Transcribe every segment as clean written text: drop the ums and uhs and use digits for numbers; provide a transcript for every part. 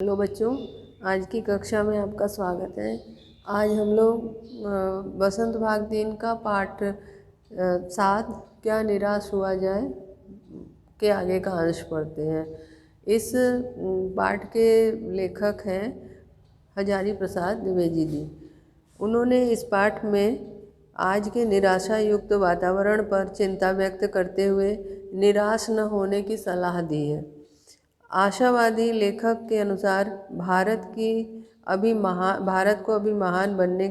Hello बच्चों, आज की कक्षा में आपका स्वागत है। आज हम लोग बसंत भाग 3 का पाठ 7 क्या निराश हुआ जाए के आगे का अंश पढ़ते हैं। इस पाठ के लेखक हैं हजारी प्रसाद द्विवेदी जी। उन्होंने इस पाठ में आज के निराशा युक्त वातावरण पर चिंता व्यक्त करते हुए निराश न होने की सलाह दी है। आशावादी लेखक के अनुसार भारत को अभी महान बनने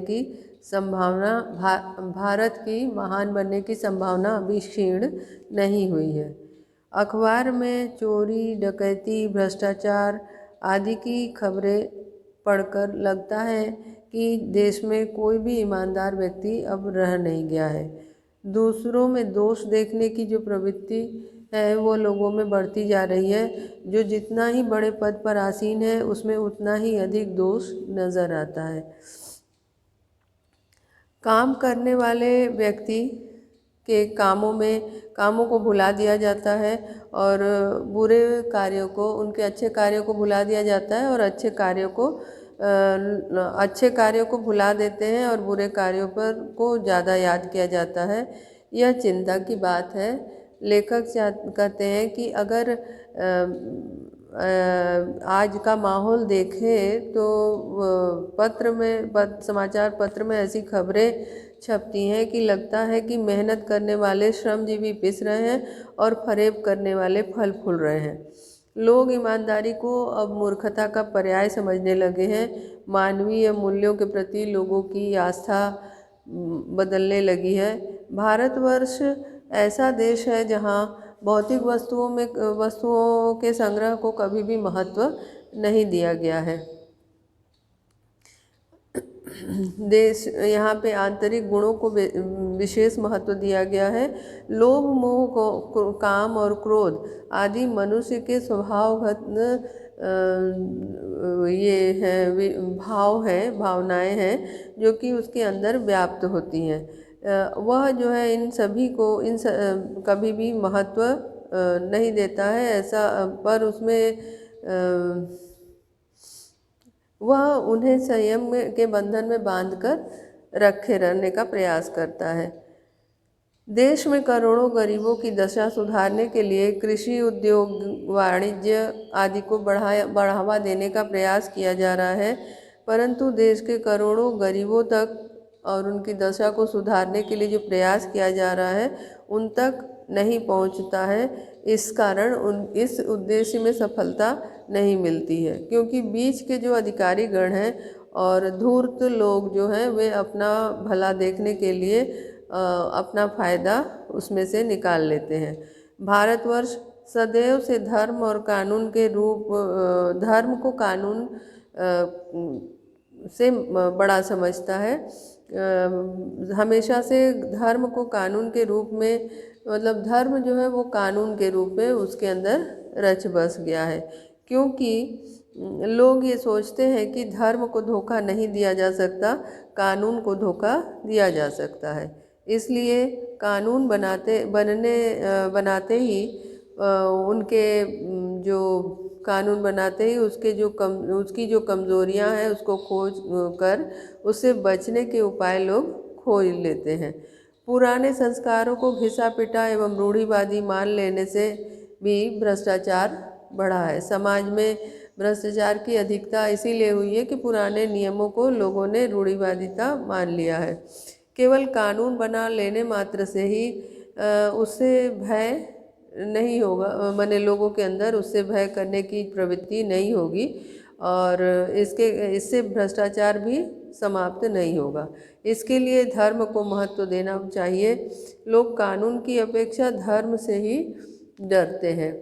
की संभावना अभी क्षीण नहीं हुई है। अखबार में चोरी, डकैती, भ्रष्टाचार आदि की खबरें पढ़कर लगता है कि देश में कोई भी ईमानदार व्यक्ति अब रह नहीं गया है। दूसरों में दोष देखने की जो प्रवृत्ति है वो लोगों में बढ़ती जा रही है। जो जितना ही बड़े पद पर आसीन है उसमें उतना ही अधिक दोष नज़र आता है। काम करने वाले व्यक्ति के कामों को भुला दिया जाता है और उनके अच्छे कार्यों को भुला दिया जाता है और अच्छे कार्यों को भुला देते हैं और बुरे कार्यों को ज़्यादा याद किया जाता है। यह चिंता की बात है। लेखक कहते हैं कि अगर आज का माहौल देखें तो समाचार पत्र में ऐसी खबरें छपती हैं कि लगता है कि मेहनत करने वाले श्रमजीवी पिस रहे हैं और फरेब करने वाले फल फूल रहे हैं। लोग ईमानदारी को अब मूर्खता का पर्याय समझने लगे हैं। मानवीय मूल्यों के प्रति लोगों की आस्था बदलने लगी है। भारतवर्ष ऐसा देश है जहाँ भौतिक वस्तुओं के संग्रह को कभी भी महत्व नहीं दिया गया है। यहाँ पे आंतरिक गुणों को विशेष महत्व दिया गया है। लोभ, मोह, काम और क्रोध आदि मनुष्य के स्वभावगत भावनाएं हैं जो कि उसके अंदर व्याप्त होती हैं। वह जो है इन सभी को कभी भी महत्व नहीं देता है। पर उसमें वह उन्हें संयम के बंधन में बांधकर रखे रहने का प्रयास करता है। देश में करोड़ों गरीबों की दशा सुधारने के लिए कृषि, उद्योग, वाणिज्य आदि को बढ़ावा देने का प्रयास किया जा रहा है, परंतु देश के करोड़ों गरीबों तक और उनकी दशा को सुधारने के लिए जो प्रयास किया जा रहा है उन तक नहीं पहुंचता है। इस कारण इस उद्देश्य में सफलता नहीं मिलती है, क्योंकि बीच के जो अधिकारी गण हैं और धूर्त लोग जो हैं वे अपना भला देखने के लिए अपना फ़ायदा उसमें से निकाल लेते हैं। भारतवर्ष सदैव से धर्म को कानून से बड़ा समझता है। हमेशा से धर्म को कानून के रूप में, मतलब धर्म जो है वो कानून के रूप में उसके अंदर रच बस गया है, क्योंकि लोग ये सोचते हैं कि धर्म को धोखा नहीं दिया जा सकता, कानून को धोखा दिया जा सकता है। इसलिए कानून बनाते ही उसकी जो कमज़ोरियां हैं उसको खोज कर उससे बचने के उपाय लोग खोज लेते हैं। पुराने संस्कारों को घिसा पिटा एवं रूढ़िवादी मान लेने से भी भ्रष्टाचार बढ़ा है। समाज में भ्रष्टाचार की अधिकता इसीलिए हुई है कि पुराने नियमों को लोगों ने रूढ़िवादिता मान लिया है। केवल कानून बना लेने मात्र से ही उससे भय नहीं होगा, माने लोगों के अंदर उससे भय करने की प्रवृत्ति नहीं होगी और इससे भ्रष्टाचार भी समाप्त नहीं होगा। इसके लिए धर्म को महत्व देना चाहिए। लोग कानून की अपेक्षा धर्म से ही डरते हैं।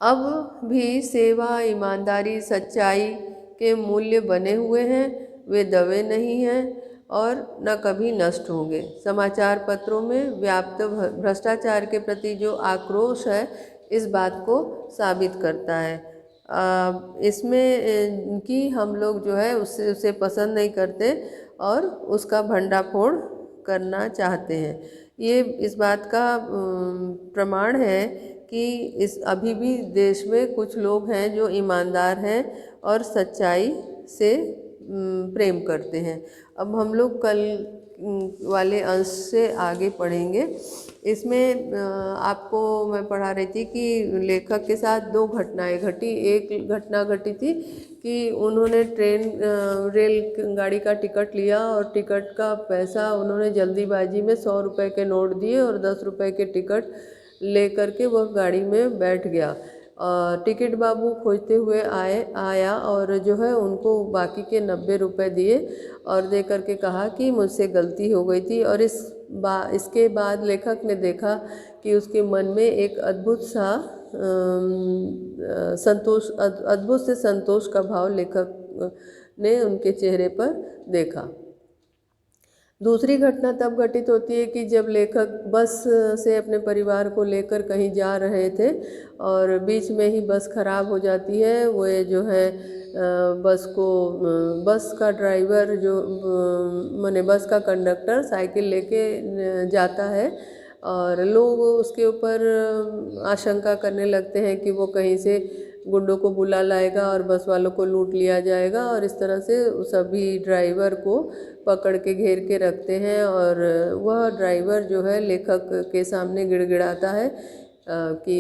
अब भी सेवा, ईमानदारी, सच्चाई के मूल्य बने हुए हैं, वे दबे नहीं हैं और न कभी नष्ट होंगे। समाचार पत्रों में व्याप्त भ्रष्टाचार के प्रति जो आक्रोश है इस बात को साबित करता है। इसमें कि हम लोग जो है उसे पसंद नहीं करते और उसका भंडाफोड़ करना चाहते हैं। ये इस बात का प्रमाण है कि इस अभी भी देश में कुछ लोग हैं जो ईमानदार हैं और सच्चाई से प्रेम करते हैं। अब हम लोग कल वाले अंश से आगे पढ़ेंगे। इसमें आपको मैं पढ़ा रही थी कि लेखक के साथ दो घटनाएं घटी। एक घटना घटी थी कि उन्होंने रेल गाड़ी का टिकट लिया और टिकट का पैसा उन्होंने जल्दीबाजी में 100 रुपये के नोट दिए और 10 रुपये के टिकट ले करके वह गाड़ी में बैठ गया। टिकट बाबू खोजते हुए आया और जो है उनको बाकी के 90 रुपये दिए और दे करके कहा कि मुझसे गलती हो गई थी। और इसके बाद लेखक ने देखा कि उसके मन में एक अद्भुत से संतोष का भाव लेखक ने उनके चेहरे पर देखा। दूसरी घटना तब घटित होती है कि जब लेखक बस से अपने परिवार को लेकर कहीं जा रहे थे और बीच में ही बस खराब हो जाती है। वो जो है बस का ड्राइवर जो माने बस का कंडक्टर साइकिल लेके जाता है और लोग उसके ऊपर आशंका करने लगते हैं कि वो कहीं से गुंडों को बुला लाएगा और बस वालों को लूट लिया जाएगा। और इस तरह से सभी ड्राइवर को पकड़ के घेर के रखते हैं और वह ड्राइवर जो है लेखक के सामने गिड़गिड़ाता है कि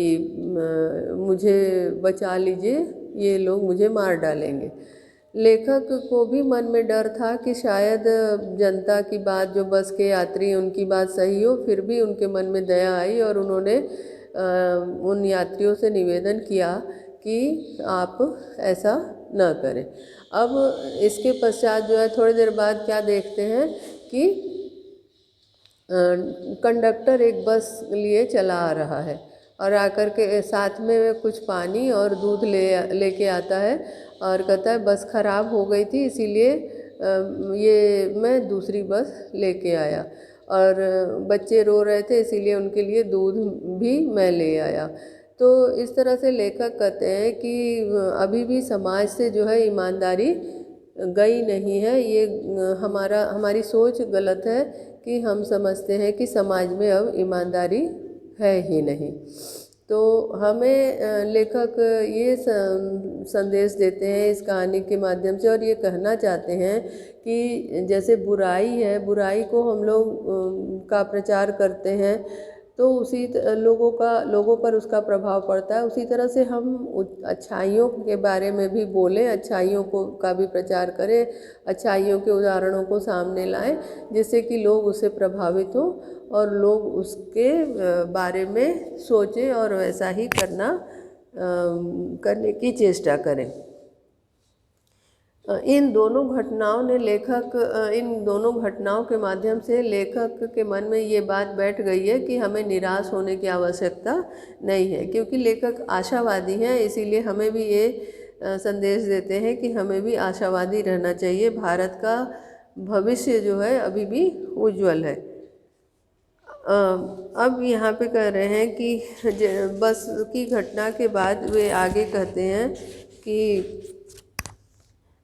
मुझे बचा लीजिए, ये लोग मुझे मार डालेंगे। लेखक को भी मन में डर था कि शायद जनता की बात, जो बस के यात्री उनकी बात सही हो, फिर भी उनके मन में दया आई और उन्होंने उन यात्रियों से निवेदन किया कि आप ऐसा न करें। अब इसके पश्चात जो है थोड़ी देर बाद क्या देखते हैं कि कंडक्टर एक बस लिए चला आ रहा है और आकर के साथ में कुछ पानी और दूध लेके आता है और कहता है बस ख़राब हो गई थी इसीलिए ये मैं दूसरी बस लेके आया और बच्चे रो रहे थे इसीलिए उनके लिए दूध भी मैं ले आया। तो इस तरह से लेखक कहते हैं कि अभी भी समाज से जो है ईमानदारी गई नहीं है। ये हमारी सोच गलत है कि हम समझते हैं कि समाज में अब ईमानदारी है ही नहीं। तो हमें लेखक ये संदेश देते हैं इस कहानी के माध्यम से और ये कहना चाहते हैं कि जैसे बुराई है, बुराई को हम लोग का प्रचार करते हैं तो उसी लोगों पर उसका प्रभाव पड़ता है। उसी तरह से हम अच्छाइयों के बारे में भी बोलें, अच्छाइयों का भी प्रचार करें, अच्छाइयों के उदाहरणों को सामने लाएं जिससे कि लोग उससे प्रभावित हों और लोग उसके बारे में सोचें और वैसा ही करने की चेष्टा करें। इन दोनों घटनाओं के माध्यम से लेखक के मन में ये बात बैठ गई है कि हमें निराश होने की आवश्यकता नहीं है, क्योंकि लेखक आशावादी हैं। इसीलिए हमें भी ये संदेश देते हैं कि हमें भी आशावादी रहना चाहिए। भारत का भविष्य जो है अभी भी उज्जवल है। अब यहाँ पे कह रहे हैं कि बस की घटना के बाद वे आगे कहते हैं कि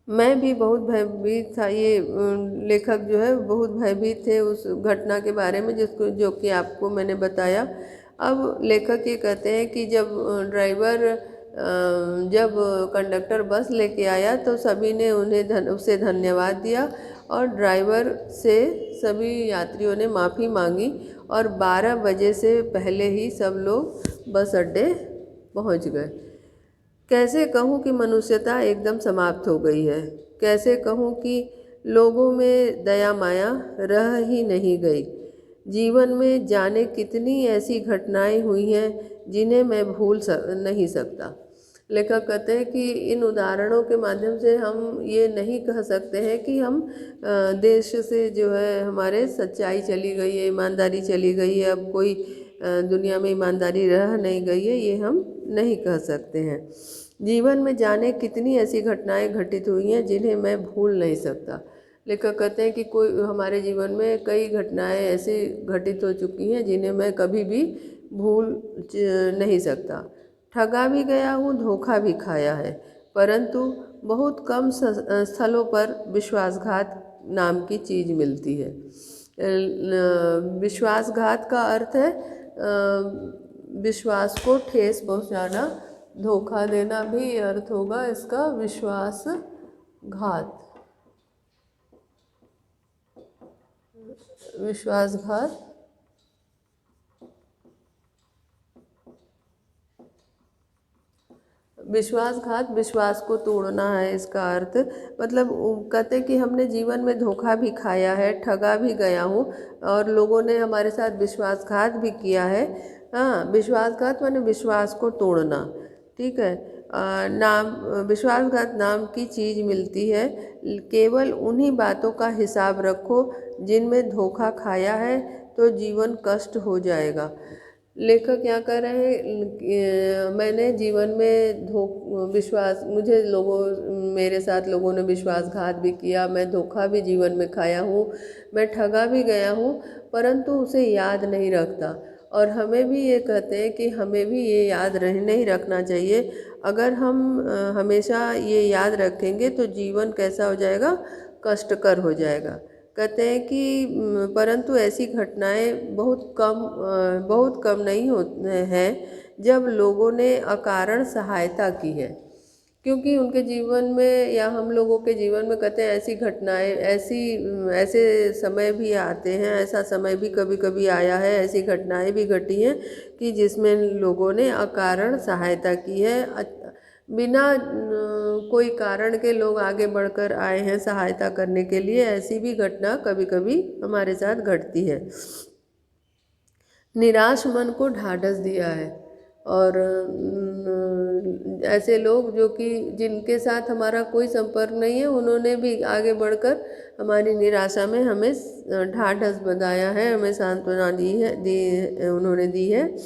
मैं भी बहुत भयभीत था। ये लेखक जो है बहुत भयभीत थे उस घटना के बारे में जो कि आपको मैंने बताया। अब लेखक ये कहते हैं कि जब कंडक्टर बस लेके आया तो सभी ने उसे धन्यवाद दिया और ड्राइवर से सभी यात्रियों ने माफ़ी मांगी और 12 बजे से पहले ही सब लोग बस अड्डे पहुंच गए। कैसे कहूँ कि मनुष्यता एकदम समाप्त हो गई है, कैसे कहूँ कि लोगों में दया माया रह ही नहीं गई। जीवन में जाने कितनी ऐसी घटनाएं हुई हैं जिन्हें मैं भूल नहीं सकता। लेखक कहते हैं कि इन उदाहरणों के माध्यम से हम ये नहीं कह सकते हैं कि हम देश से जो है हमारे सच्चाई चली गई है, ईमानदारी चली गई है, अब कोई दुनिया में ईमानदारी रह नहीं गई है, ये हम नहीं कह सकते हैं। जीवन में जाने कितनी ऐसी घटनाएं घटित हुई हैं जिन्हें मैं भूल नहीं सकता। लेखक कहते हैं कि हमारे जीवन में कई घटनाएं ऐसी घटित हो चुकी हैं जिन्हें मैं कभी भी भूल नहीं सकता। ठगा भी गया हूँ, धोखा भी खाया है, परंतु बहुत कम स्थलों पर विश्वासघात नाम की चीज़ मिलती है। विश्वासघात का अर्थ है विश्वास को ठेस पहुंचाना, धोखा देना भी अर्थ होगा इसका विश्वासघात। विश्वासघात, विश्वासघात विश्वास को तोड़ना है इसका अर्थ। मतलब कहते हैं कि हमने जीवन में धोखा भी खाया है, ठगा भी गया हूँ और लोगों ने हमारे साथ विश्वासघात भी किया है। हाँ, विश्वासघात माने विश्वास को तोड़ना। ठीक है। नाम विश्वासघात नाम की चीज़ मिलती है, केवल उन्हीं बातों का हिसाब रखो जिनमें धोखा खाया है तो जीवन कष्ट हो जाएगा। लेखक क्या कर रहे हैं, मैंने जीवन में मुझे मेरे साथ लोगों ने विश्वासघात भी किया, मैं धोखा भी जीवन में खाया हूँ, मैं ठगा भी गया हूँ, परंतु उसे याद नहीं रखता। और हमें भी ये कहते हैं कि हमें भी ये याद नहीं रखना चाहिए। अगर हम हमेशा ये याद रखेंगे तो जीवन कैसा हो जाएगा, कष्टकर हो जाएगा। कहते हैं कि परंतु ऐसी घटनाएं बहुत कम नहीं होते हैं जब लोगों ने अकारण सहायता की है, क्योंकि उनके जीवन में या हम लोगों के जीवन में कहते हैं ऐसी घटनाएं ऐसे समय भी आते हैं, ऐसा समय भी कभी कभी आया है, ऐसी घटनाएं भी घटी हैं कि जिसमें लोगों ने अकारण सहायता की है। बिना कोई कारण के लोग आगे बढ़कर आए हैं सहायता करने के लिए, ऐसी भी घटना कभी कभी हमारे साथ घटती है। निराश मन को ढाढ़स दिया है। और ऐसे लोग जो कि जिनके साथ हमारा कोई संपर्क नहीं है, उन्होंने भी आगे बढ़कर हमारी निराशा में हमें ढाढ़स बंधाया है, हमें सांत्वना उन्होंने दी है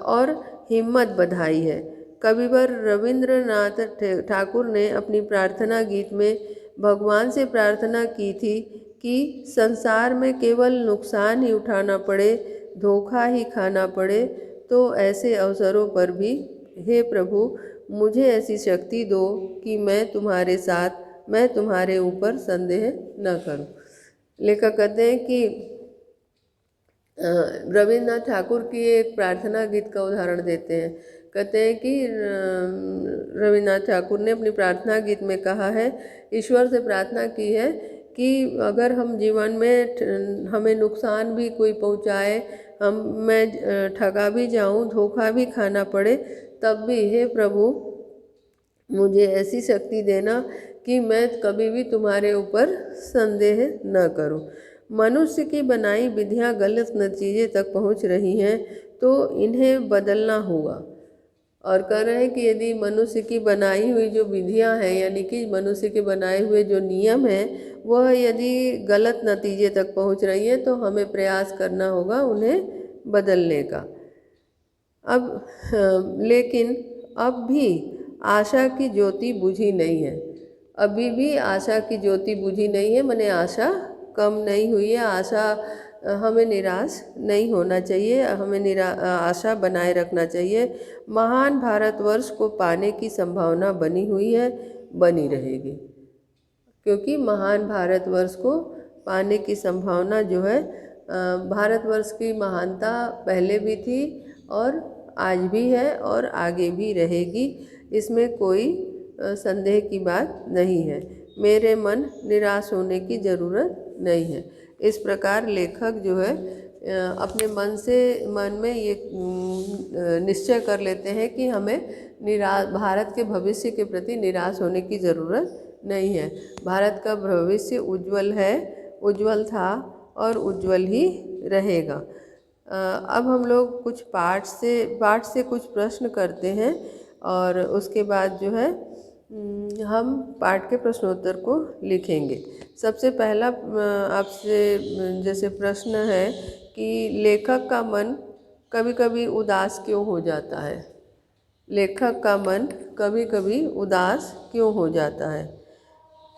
और हिम्मत बधाई है। कविवर रविंद्रनाथ ठाकुर ने अपनी प्रार्थना गीत में भगवान से प्रार्थना की थी कि संसार में केवल नुकसान ही उठाना पड़े, धोखा ही खाना पड़े, तो ऐसे अवसरों पर भी हे प्रभु मुझे ऐसी शक्ति दो कि मैं तुम्हारे ऊपर संदेह न करूं। लेखक कहते हैं कि रविन्द्रनाथ ठाकुर की एक प्रार्थना गीत का उदाहरण देते हैं। कहते हैं कि रविन्द्रनाथ ठाकुर ने अपनी प्रार्थना गीत में कहा है, ईश्वर से प्रार्थना की है कि अगर हम जीवन में हमें नुकसान भी कोई पहुंचाए, मैं ठगा भी जाऊं, धोखा भी खाना पड़े, तब भी हे प्रभु मुझे ऐसी शक्ति देना कि मैं कभी भी तुम्हारे ऊपर संदेह न करूं। मनुष्य की बनाई विधियां गलत नतीजे तक पहुंच रही हैं तो इन्हें बदलना होगा। और कह रहे हैं कि यदि मनुष्य की बनाई हुई जो विधियां हैं, यानी कि मनुष्य के बनाए हुए जो नियम हैं, वह यदि गलत नतीजे तक पहुंच रही है तो हमें प्रयास करना होगा उन्हें बदलने का। लेकिन अब भी आशा की ज्योति बुझी नहीं है। अभी भी आशा की ज्योति बुझी नहीं है, माने आशा कम नहीं हुई है। आशा हमें निराश नहीं होना चाहिए, हमें आशा बनाए रखना चाहिए। महान भारतवर्ष को पाने की संभावना बनी हुई है, बनी रहेगी, क्योंकि महान भारतवर्ष को पाने की संभावना जो है, भारतवर्ष की महानता पहले भी थी और आज भी है और आगे भी रहेगी, इसमें कोई संदेह की बात नहीं है। मेरे मन निराश होने की ज़रूरत नहीं है। इस प्रकार लेखक जो है अपने मन में ये निश्चय कर लेते हैं कि हमें भारत के भविष्य के प्रति निराश होने की ज़रूरत नहीं है। भारत का भविष्य उज्जवल है, उज्जवल था और उज्जवल ही रहेगा। अब हम लोग कुछ पाठ से कुछ प्रश्न करते हैं और उसके बाद जो है हम पाठ के प्रश्नोत्तर को लिखेंगे। सबसे पहला आपसे जैसे प्रश्न है कि लेखक का मन कभी कभी उदास क्यों हो जाता है? लेखक का मन कभी कभी उदास क्यों हो जाता है?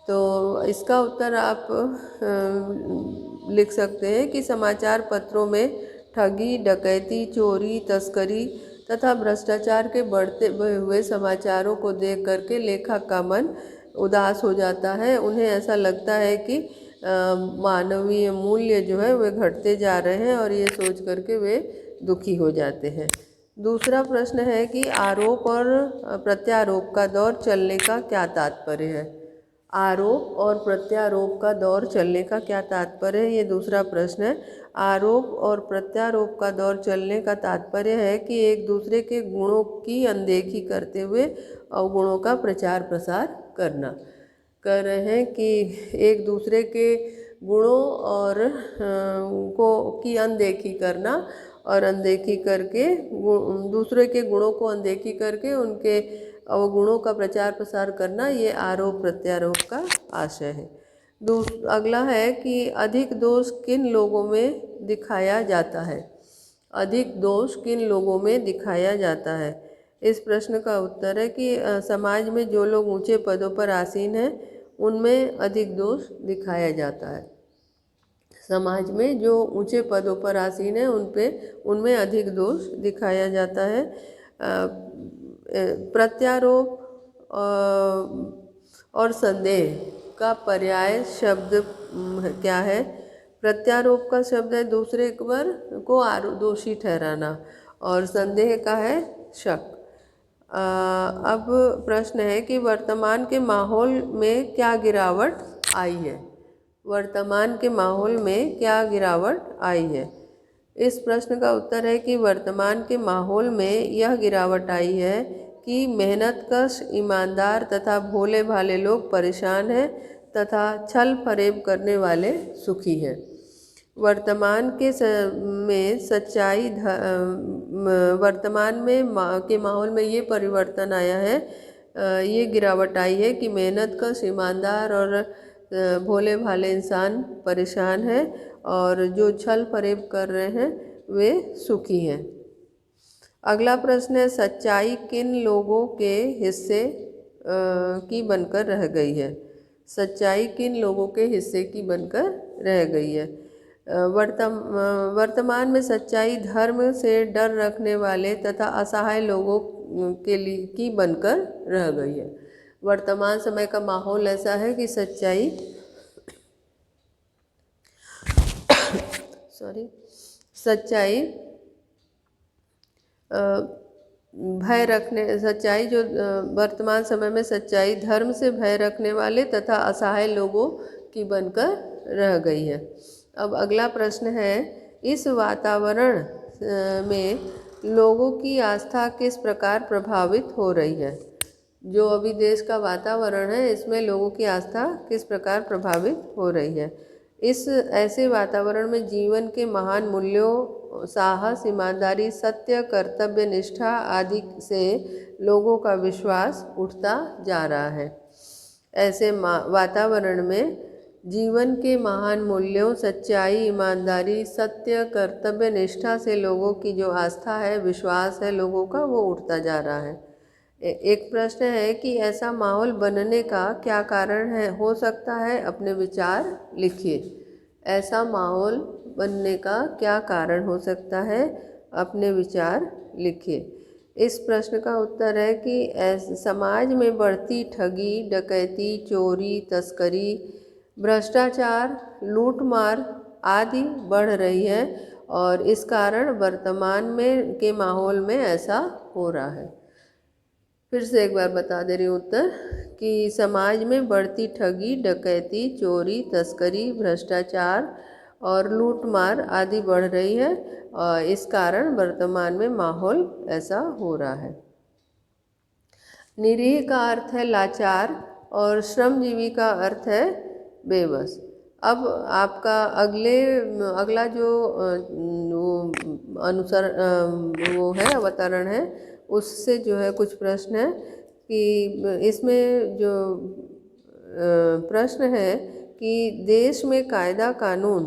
तो इसका उत्तर आप लिख सकते हैं कि समाचार पत्रों में ठगी, डकैती, चोरी, तस्करी तथा भ्रष्टाचार के बढ़ते हुए समाचारों को देख करके लेखक का मन उदास हो जाता है। उन्हें ऐसा लगता है कि मानवीय मूल्य जो है वे घटते जा रहे हैं और ये सोच करके वे दुखी हो जाते हैं। दूसरा प्रश्न है कि आरोप और प्रत्यारोप का दौर चलने का क्या तात्पर्य है। आरोप और प्रत्यारोप का दौर चलने का क्या तात्पर्य है, ये दूसरा प्रश्न है। आरोप और प्रत्यारोप का दौर चलने का तात्पर्य है कि एक दूसरे के गुणों की अनदेखी करते हुए अवगुणों का प्रचार प्रसार करना। कह रहे हैं कि एक दूसरे के गुणों और को की अनदेखी करना और अनदेखी करके दूसरे के गुणों को अनदेखी करके उनके अवगुणों का प्रचार प्रसार करना, ये आरोप प्रत्यारोप का आशय है। अगला है कि अधिक दोष किन लोगों में दिखाया जाता है। अधिक दोष किन लोगों में दिखाया जाता है। इस प्रश्न का उत्तर है कि समाज में जो लोग ऊंचे पदों पर आसीन हैं उनमें अधिक दोष दिखाया जाता है। समाज में जो ऊंचे पदों पर आसीन है उनमें अधिक दोष दिखाया जाता है। प्रत्यारोप और संदेह का पर्याय शब्द क्या है। प्रत्यारोप का शब्द है दूसरे पर को दोषी ठहराना और संदेह का है शक। अब प्रश्न है कि वर्तमान के माहौल में क्या गिरावट आई है। वर्तमान के माहौल में क्या गिरावट आई है। इस प्रश्न का उत्तर है कि वर्तमान के माहौल में यह गिरावट आई है कि मेहनतकश, ईमानदार तथा भोले भाले लोग परेशान हैं तथा छल फरेब करने वाले सुखी हैं। वर्तमान में सच्चाई वर्तमान में के माहौल में ये परिवर्तन आया है, ये गिरावट आई है कि मेहनतकश, ईमानदार और भोले भाले इंसान परेशान हैं और जो छल फरेब कर रहे हैं वे सुखी हैं। अगला प्रश्न है सच्चाई किन लोगों के हिस्से की बनकर रह गई है। सच्चाई किन लोगों के हिस्से की बनकर रह गई है। वर्तमान में सच्चाई धर्म से डर रखने वाले तथा असहाय लोगों के लिए की बनकर रह गई है। वर्तमान समय का माहौल ऐसा है कि सच्चाई जो वर्तमान समय में सच्चाई धर्म से भय रखने वाले तथा असहाय लोगों की बनकर रह गई है। अब अगला प्रश्न है इस वातावरण में लोगों की आस्था किस प्रकार प्रभावित हो रही है। जो अभी देश का वातावरण है इसमें लोगों की आस्था किस प्रकार प्रभावित हो रही है। इस ऐसे वातावरण में जीवन के महान मूल्यों, साहस, ईमानदारी, सत्य, कर्तव्य निष्ठा आदि से लोगों का विश्वास उठता जा रहा है। ऐसे वातावरण में जीवन के महान मूल्यों, सच्चाई, ईमानदारी, सत्य, कर्तव्य निष्ठा से लोगों की जो आस्था है, विश्वास है लोगों का, वो उठता जा रहा है। एक प्रश्न है कि ऐसा माहौल बनने का क्या कारण है हो सकता है, अपने विचार लिखिए। ऐसा माहौल बनने का क्या कारण हो सकता है, अपने विचार लिखिए। इस प्रश्न का उत्तर है कि समाज में बढ़ती ठगी, डकैती, चोरी, तस्करी, भ्रष्टाचार, लूटमार आदि बढ़ रही है और इस कारण वर्तमान में के माहौल में ऐसा हो रहा है। फिर से एक बार बता दे रही हूँ उत्तर कि समाज में बढ़ती ठगी, डकैती, चोरी, तस्करी, भ्रष्टाचार और लूटमार आदि बढ़ रही है और इस कारण वर्तमान में माहौल ऐसा हो रहा है। निरीह का अर्थ है लाचार और श्रमजीवी का अर्थ है बेबस। अब आपका अगला जो वो है अवतरण है उससे जो है कुछ प्रश्न है कि इसमें जो प्रश्न है कि देश में कायदा कानून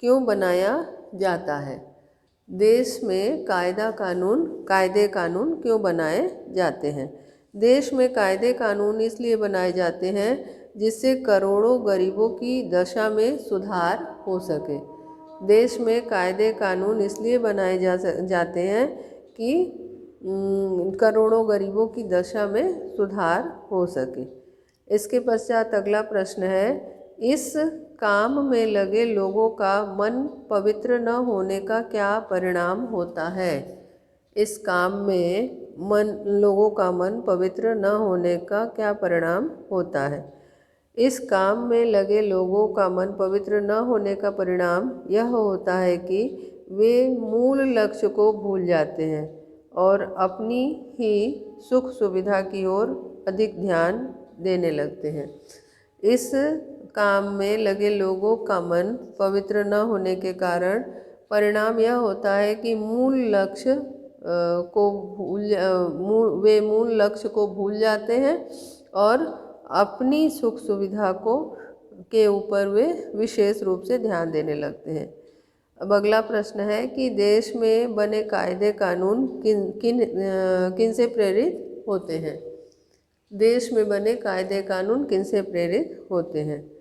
क्यों बनाया जाता है। देश में कायदे कानून क्यों बनाए जाते हैं। देश में कायदे कानून इसलिए बनाए जाते हैं जिससे करोड़ों गरीबों की दशा में सुधार हो सके। देश में कायदे कानून इसलिए बनाए जाते हैं कि करोड़ों गरीबों की दशा में सुधार हो सके। इसके पश्चात अगला प्रश्न है इस काम में लगे लोगों का मन पवित्र न होने का क्या परिणाम होता है। इस काम में लोगों का मन पवित्र न होने का क्या परिणाम होता है? इस काम में लगे लोगों का मन पवित्र न होने का परिणाम यह होता है कि वे मूल लक्ष्य को भूल जाते हैं और अपनी ही सुख सुविधा की ओर अधिक ध्यान देने लगते हैं। इस काम में लगे लोगों का मन पवित्र न होने के कारण परिणाम यह होता है कि वे मूल लक्ष्य को भूल जाते हैं और अपनी सुख सुविधा के ऊपर वे विशेष रूप से ध्यान देने लगते हैं। अब अगला प्रश्न है कि देश में बने कायदे कानून किन से प्रेरित होते हैं? देश में बने कायदे कानून किन से प्रेरित होते हैं?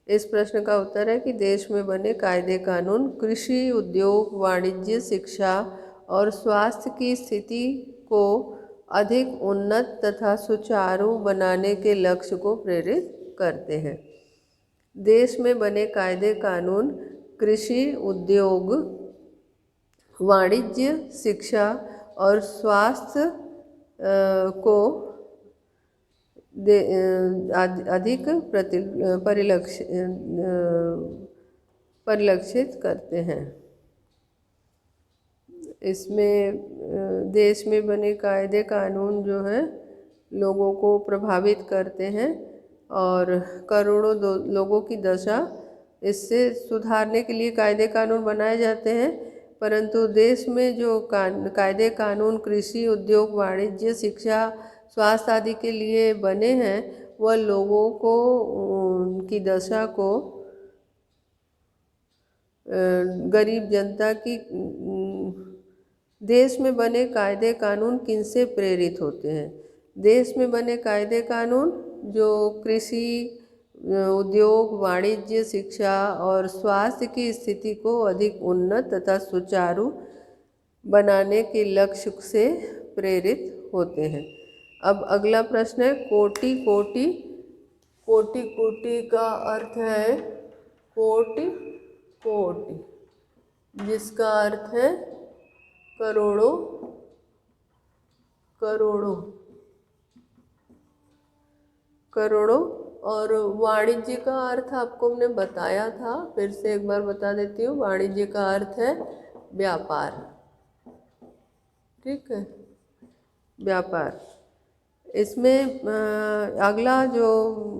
इस प्रश्न का उत्तर है कि देश में बने कायदे कानून कृषि, उद्योग, वाणिज्य, शिक्षा और स्वास्थ्य की स्थिति को अधिक उन्नत तथा सुचारू बनाने के लक्ष्य को प्रेरित करते हैं। देश में बने कायदे कानून कृषि, उद्योग, वाणिज्य, शिक्षा और स्वास्थ्य को अधिक परिलक्षित करते हैं। इसमें देश में बने कायदे कानून जो हैं लोगों को प्रभावित करते हैं और करोड़ों लोगों की दशा इससे सुधारने के लिए कायदे कानून बनाए जाते हैं। परंतु देश में जो कायदे कानून कृषि, उद्योग, वाणिज्य, शिक्षा, स्वास्थ्य आदि के लिए बने हैं वह लोगों को उनकी दशा को गरीब जनता की देश में बने कायदे कानून किनसे प्रेरित होते हैं? देश में बने कायदे कानून जो कृषि, उद्योग, वाणिज्य, शिक्षा और स्वास्थ्य की स्थिति को अधिक उन्नत तथा सुचारू बनाने के लक्ष्य से प्रेरित होते हैं। अब अगला प्रश्न है कोटि कोटि। कोटि कोटि का अर्थ है कोटि कोटि, जिसका अर्थ है करोड़ों करोड़ों करोड़ों। और वाणिज्य का अर्थ आपको हमने बताया था, फिर से एक बार बता देती हूँ। वाणिज्य का अर्थ है व्यापार। ठीक है, व्यापार। इसमें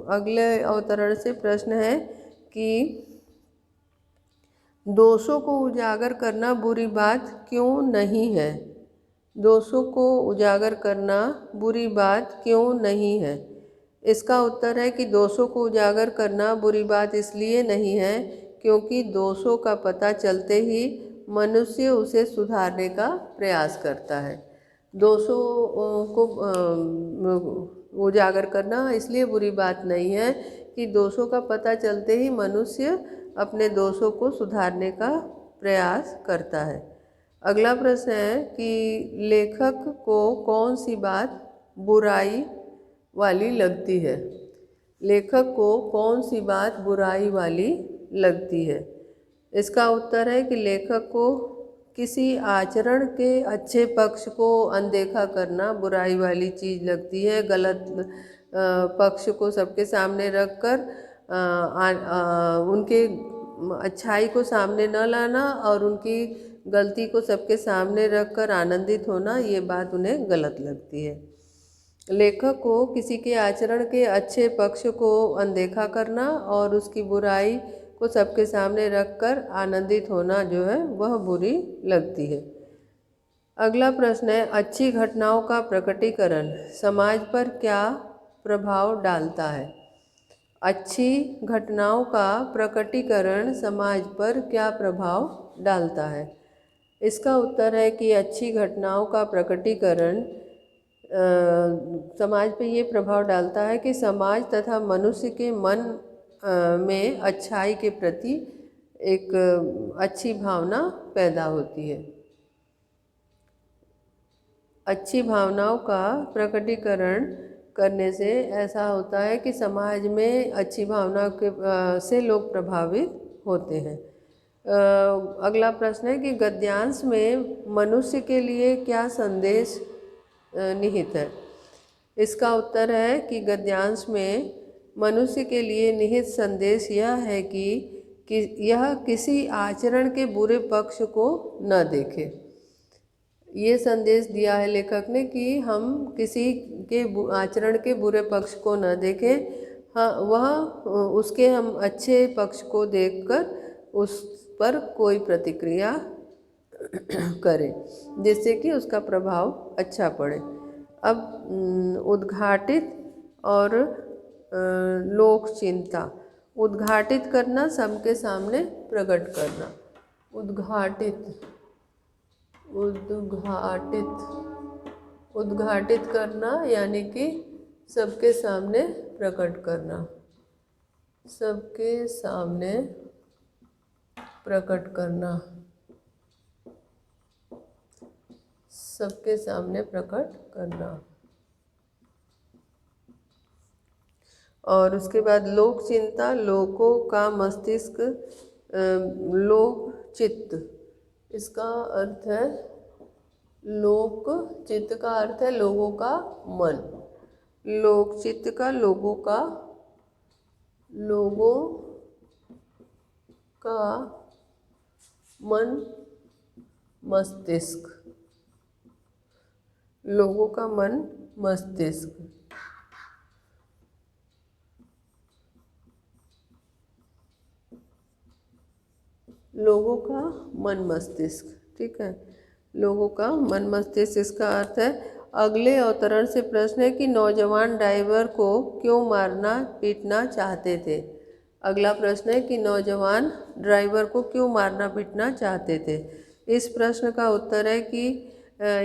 अगले अवतरण से प्रश्न है कि दोषों को उजागर करना बुरी बात क्यों नहीं है? दोषों को उजागर करना बुरी बात क्यों नहीं है? इसका उत्तर है कि दोषों को उजागर करना बुरी बात इसलिए नहीं है क्योंकि दोषों का पता चलते ही मनुष्य उसे सुधारने का प्रयास करता है। दोषों को उजागर करना इसलिए बुरी बात नहीं है कि दोषों का पता चलते ही मनुष्य अपने दोषों को सुधारने का प्रयास करता है। अगला प्रश्न है कि लेखक को कौन सी बात बुराई वाली लगती है? लेखक को कौन सी बात बुराई वाली लगती है? इसका उत्तर है कि लेखक को किसी आचरण के अच्छे पक्ष को अनदेखा करना बुराई वाली चीज़ लगती है। गलत पक्ष को सबके सामने रखकर उनके अच्छाई को सामने न लाना और उनकी गलती को सबके सामने रखकर आनंदित होना, ये बात उन्हें गलत लगती है। लेखक को किसी के आचरण के अच्छे पक्ष को अनदेखा करना और उसकी बुराई को सबके सामने रखकर आनंदित होना जो है वह बुरी लगती है। अगला प्रश्न है अच्छी घटनाओं का प्रकटीकरण समाज पर क्या प्रभाव डालता है? अच्छी घटनाओं का प्रकटीकरण समाज पर क्या प्रभाव डालता है? इसका उत्तर है कि अच्छी घटनाओं का प्रकटीकरण समाज पे ये प्रभाव डालता है कि समाज तथा मनुष्य के मन में अच्छाई के प्रति एक अच्छी भावना पैदा होती है। अच्छी भावनाओं का प्रकटीकरण करने से ऐसा होता है कि समाज में अच्छी भावना से लोग प्रभावित होते हैं। अगला प्रश्न है कि गद्यांश में मनुष्य के लिए क्या संदेश निहित है। इसका उत्तर है कि गद्यांश में मनुष्य के लिए निहित संदेश यह है कि यह किसी आचरण के बुरे पक्ष को न देखे। ये संदेश दिया है लेखक ने कि हम किसी के आचरण के बुरे पक्ष को न देखें, हाँ वह उसके हम अच्छे पक्ष को देखकर उस पर कोई प्रतिक्रिया करें जिससे कि उसका प्रभाव अच्छा पड़े। अब उद्घाटित और लोक चिंता। उद्घाटित करना, सबके सामने प्रकट करना। उद्घाटित करना यानी कि सबके सामने प्रकट करना, सबके सामने प्रकट करना, सबके सामने प्रकट करना। और उसके बाद लोक चिंता, लोगों का मस्तिष्क, लोक चित्त, इसका अर्थ है लोक चित्त का अर्थ है लोगों का मन। लोक चित्त का लोगों का मन मस्तिष्क, लोगों का मन मस्तिष्क। लोगों का मन मस्तिष्क, ठीक है, लोगों का मन मस्तिष्क। इसका अर्थ है अगले अवतरण से प्रश्न है कि नौजवान ड्राइवर को क्यों मारना पीटना चाहते थे। अगला प्रश्न है कि नौजवान ड्राइवर को क्यों मारना पीटना चाहते थे। इस प्रश्न का उत्तर है कि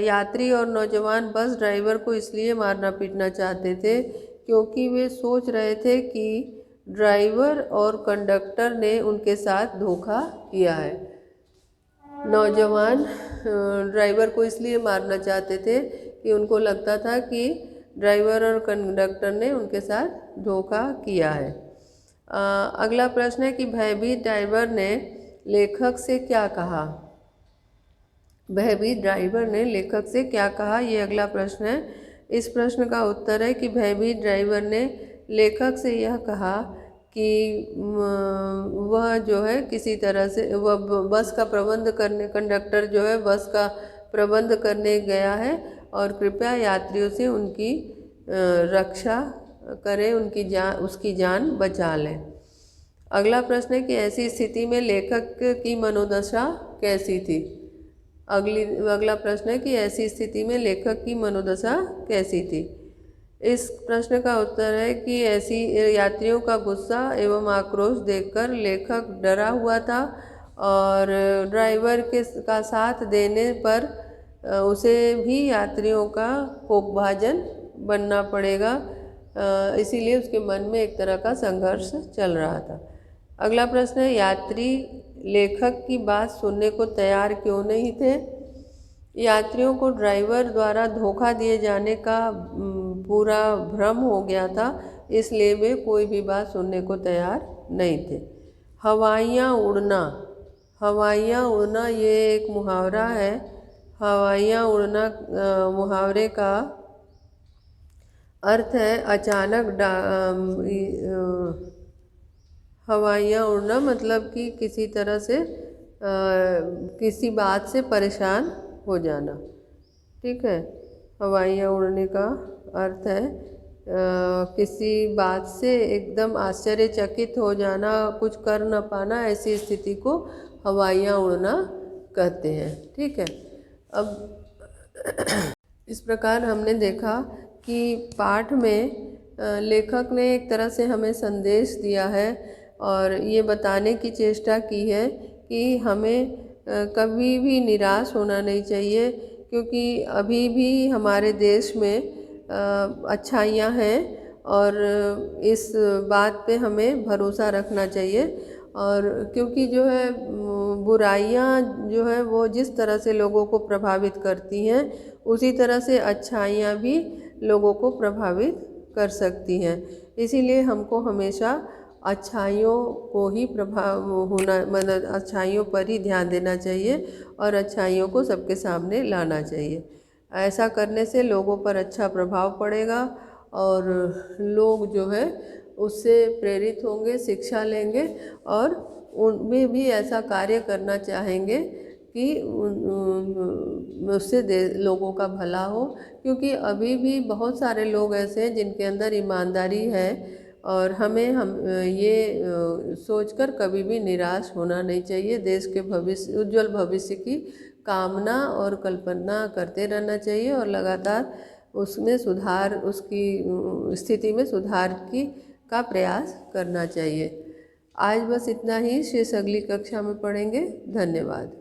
यात्री और नौजवान बस ड्राइवर को इसलिए मारना पीटना चाहते थे क्योंकि वे सोच रहे थे कि ड्राइवर और कंडक्टर ने उनके साथ धोखा किया है। नौजवान ड्राइवर को इसलिए मारना चाहते थे कि उनको लगता था कि ड्राइवर और कंडक्टर ने उनके साथ धोखा किया है। अगला प्रश्न है कि भयभीत ड्राइवर ने लेखक से क्या कहा। भयभीत ड्राइवर ने लेखक से क्या कहा, ये अगला प्रश्न है। इस प्रश्न का उत्तर है कि भयभीत ड्राइवर ने लेखक से यह कहा कि वह जो है किसी तरह से वह बस का प्रबंध करने, कंडक्टर जो है बस का प्रबंध करने गया है और कृपया यात्रियों से उनकी रक्षा करें, उसकी जान बचा लें। अगला प्रश्न है कि ऐसी स्थिति में लेखक की मनोदशा कैसी थी। अगला प्रश्न है कि ऐसी स्थिति में लेखक की मनोदशा कैसी थी। इस प्रश्न का उत्तर है कि ऐसी यात्रियों का गुस्सा एवं आक्रोश देखकर लेखक डरा हुआ था और ड्राइवर का साथ देने पर उसे भी यात्रियों का कोपभाजन बनना पड़ेगा, इसीलिए उसके मन में एक तरह का संघर्ष चल रहा था। अगला प्रश्न है यात्री लेखक की बात सुनने को तैयार क्यों नहीं थे। यात्रियों को ड्राइवर द्वारा धोखा दिए जाने का पूरा भ्रम हो गया था, इसलिए वे कोई भी बात सुनने को तैयार नहीं थे। हवाइयाँ उड़ना। हवाइयाँ उड़ना ये एक मुहावरा है। हवाइयाँ उड़ना मुहावरे का अर्थ है अचानक हवाइयाँ उड़ना मतलब कि किसी तरह से किसी बात से परेशान हो जाना, ठीक है। हवाइयाँ उड़ने का अर्थ है किसी बात से एकदम आश्चर्यचकित हो जाना, कुछ कर न पाना, ऐसी स्थिति को हवाइयाँ उड़ना कहते हैं, ठीक है। अब इस प्रकार हमने देखा कि पाठ में लेखक ने एक तरह से हमें संदेश दिया है और ये बताने की चेष्टा की है कि हमें कभी भी निराश होना नहीं चाहिए, क्योंकि अभी भी हमारे देश में अच्छाइयाँ हैं और इस बात पे हमें भरोसा रखना चाहिए। और क्योंकि जो है बुराइयाँ जो है वो जिस तरह से लोगों को प्रभावित करती हैं उसी तरह से अच्छाइयाँ भी लोगों को प्रभावित कर सकती हैं। इसीलिए हमको हमेशा अच्छाइयों को ही प्रभाव होना, मतलब अच्छाइयों पर ही ध्यान देना चाहिए और अच्छाइयों को सबके सामने लाना चाहिए। ऐसा करने से लोगों पर अच्छा प्रभाव पड़ेगा और लोग जो है उससे प्रेरित होंगे, शिक्षा लेंगे और उनमें भी ऐसा कार्य करना चाहेंगे कि उससे लोगों का भला हो। क्योंकि अभी भी बहुत सारे लोग ऐसे हैं जिनके अंदर ईमानदारी है और हमें ये सोचकर कभी भी निराश होना नहीं चाहिए। देश के भविष्य, उज्जवल भविष्य की कामना और कल्पना करते रहना चाहिए और लगातार उसमें सुधार, उसकी स्थिति में सुधार का प्रयास करना चाहिए। आज बस इतना ही, शेष अगली कक्षा में पढ़ेंगे। धन्यवाद।